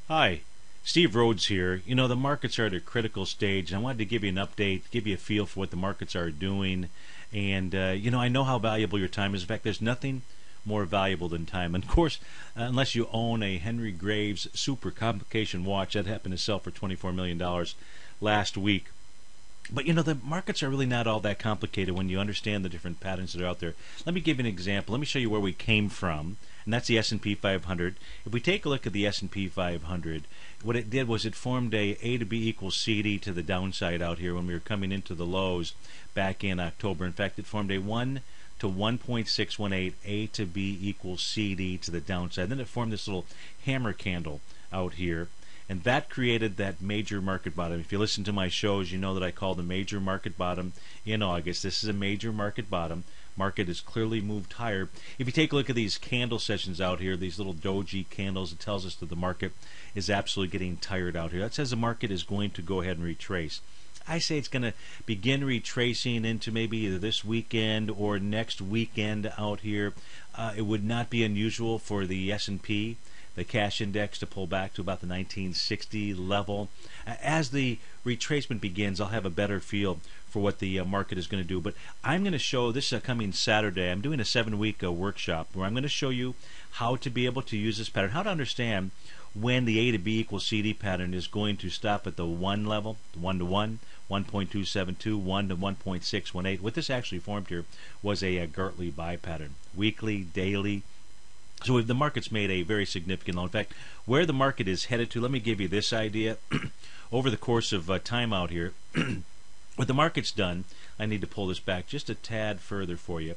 Hi, Steve Rhodes here. You know, the markets are at a critical stage, and I wanted to give you an update, give you a feel for what the markets are doing. And, I know how valuable your time is. In fact, there's nothing more valuable than time. And, of course, unless you own a Henry Graves super complication watch, that happened to sell for $24 million last week. But the markets are really not all that complicated when you understand the different patterns that are out there. Let me give you an example. Let me show you where we came from, and that's the S&P 500. If we take a look at the S&P 500, what it did was it formed A to B equals CD to the downside out here when we were coming into the lows back in October. In fact, it formed a 1 to 1.618 A to B equals CD to the downside. Then it formed this little hammer candle out here. And that created that major market bottom. If you listen to my shows, you know that I call the major market bottom in August. This is a major market bottom. Market has clearly moved higher. If you take a look at these candle sessions out here, these little doji candles, it tells us that the market is absolutely getting tired out here. That says the market is going to go ahead and retrace. I say it's going to begin retracing into maybe either this weekend or next weekend out here. It would not be unusual for the S&P, the cash index, to pull back to about the 1960 level. As the retracement begins, I'll have a better feel for what the market is going to do. But I'm going to show this coming Saturday. I'm doing a 7-week workshop where I'm going to show you how to be able to use this pattern, how to understand when the A to B equals CD pattern is going to stop at the 1 level, 1 to 1, 1.272, 1 to 1.618. What this actually formed here was a Gartley buy pattern, weekly, daily. So the market's made a very significant low. In fact, where the market is headed to, let me give you this idea. Over the course of time out here, what the market's done, I need to pull this back just a tad further for you.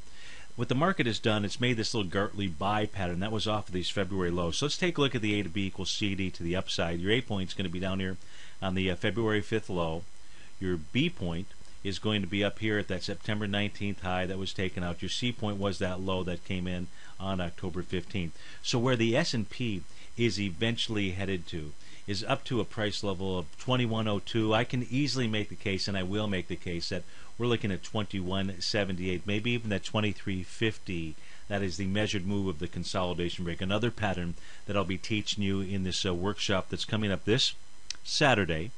What the market has done, it's made this little Gartley buy pattern. That was off of these February lows. So let's take a look at the A to B equals CD to the upside. Your A point is going to be down here on the February 5th low. Your B point is going to be up here at that September 19th high that was taken out. Your C point was that low that came in on October 15th. So where the S&P is eventually headed to is up to a price level of 2102. I can easily make the case, and I will make the case, that we're looking at 2178, maybe even that 2350. That is the measured move of the consolidation break. Another pattern that I'll be teaching you in this workshop that's coming up this Saturday.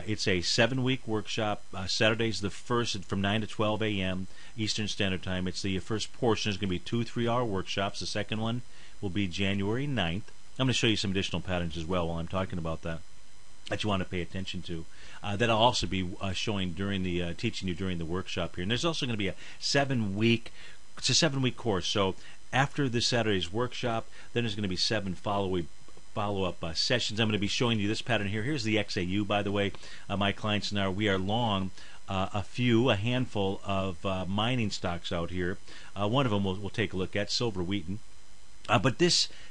It's a 7-week workshop. Saturday's the first from 9 to 12 a.m. Eastern Standard Time. It's the first portion. It's going to be 2 3-hour workshops. The second one will be January 9th. I'm going to show you some additional patterns as well while I'm talking about that you want to pay attention to. That I'll also be showing during the teaching you during the workshop here. And there's also going to be a 7-week. It's a 7-week course. So after this Saturday's workshop, then there's going to be 7 follow-up sessions. I'm going to be showing you this pattern here. Here's the XAU, by the way. My clients and I, we are long a handful of mining stocks out here. One of them we'll take a look at, Silver Wheaton. But the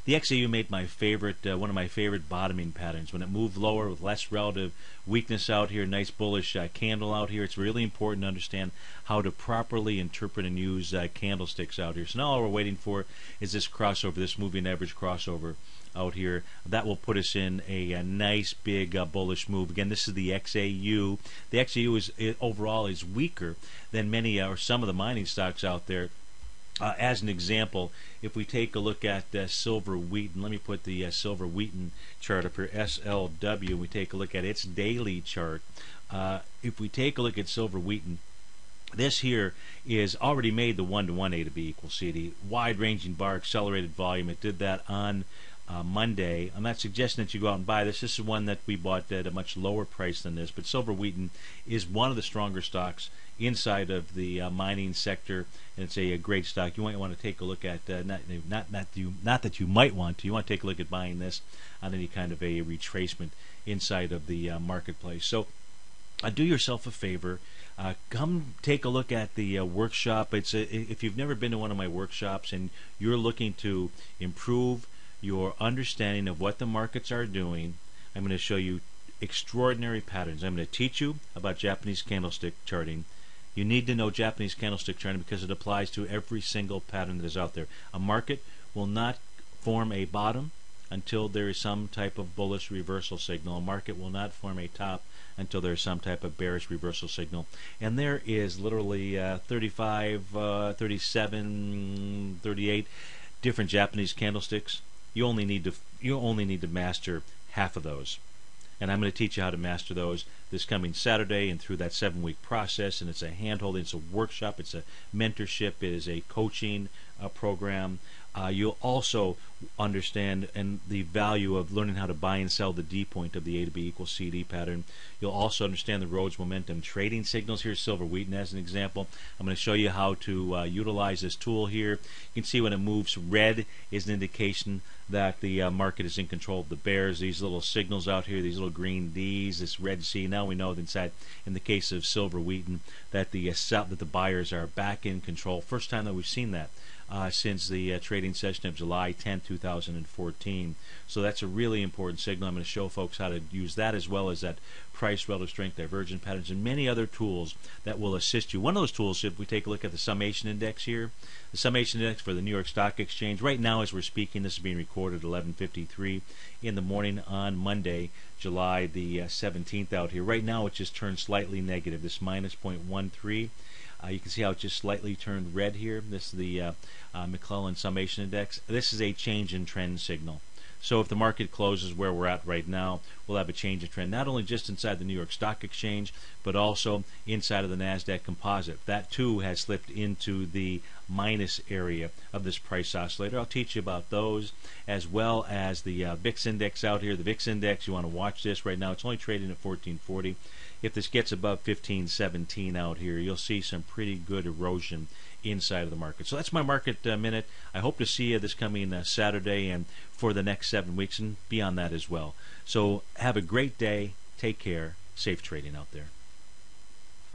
XAU made my favorite, one of my favorite bottoming patterns. When it moved lower with less relative weakness out here, nice bullish candle out here. It's really important to understand how to properly interpret and use candlesticks out here. So now all we're waiting for is this crossover, this moving average crossover out here. That will put us in a nice big bullish move. Again, this is the XAU. The XAU overall is weaker than many or some of the mining stocks out there. As an example, if we take a look at Silver Wheaton, let me put the Silver Wheaton chart up here, SLW, and we take a look at its daily chart. If we take a look at Silver Wheaton, this here is already made the 1-to-1 A to B equals CD. Wide-ranging bar, accelerated volume. It did that on Monday. I'm not suggesting that you go out and buy this. This is one that we bought at a much lower price than this. But Silver Wheaton is one of the stronger stocks inside of the mining sector, and it's a great stock. You might want to take a look at not that you might want to. You want to take a look at buying this on any kind of a retracement inside of the marketplace. So do yourself a favor. Come take a look at the workshop. If you've never been to one of my workshops and you're looking to improve your understanding of what the markets are doing, I'm going to show you extraordinary patterns. I'm going to teach you about Japanese candlestick charting. You need to know Japanese candlestick charting because it applies to every single pattern that is out there. A market will not form a bottom until there is some type of bullish reversal signal. A market will not form a top until there is some type of bearish reversal signal. And there is literally 35, 37, 38 different Japanese candlesticks. you only need to master half of those. And I'm going to teach you how to master those this coming Saturday and through that 7-week process. And it's a handholding, it's a workshop, it's a mentorship, it is a coaching program. You'll also understand and the value of learning how to buy and sell the D point of the A to B equals CD pattern. You'll also understand the Rhodes momentum trading signals. Here's silver Wheaton as an example. I'm going to show you how to utilize this tool here. You can see when it moves red is an indication that the market is in control of the bears. These little signals out here, these little green D's, this red C. Now we know that inside, in the case of silver Wheaton, that the buyers are back in control. First time that we've seen that since the trading session of July 10, 2014. So that's a really important signal. I'm going to show folks how to use that, as well as that price, relative strength, divergent patterns, and many other tools that will assist you. One of those tools, if we take a look at the summation index here, the summation index for the New York Stock Exchange, right now as we're speaking, this is being recorded at 11:53 in the morning on Monday, July the 17th out here. Right now it just turned slightly negative, this minus 0.13. You can see how it just slightly turned red here. This is the McClellan Summation Index. This is a change in trend signal. So if the market closes where we're at right now, we'll have a change in trend, not only just inside the New York Stock Exchange, but also inside of the NASDAQ Composite. That too has slipped into the minus area of this price oscillator. I'll teach you about those, as well as the VIX Index out here. The VIX Index, you want to watch this right now. It's only trading at 1440. If this gets above 1517 out here, you'll see some pretty good erosion inside of the market. So that's my market minute. I hope to see you this coming Saturday and for the next 7 weeks and beyond that as well. So have a great day. Take care. Safe trading out there.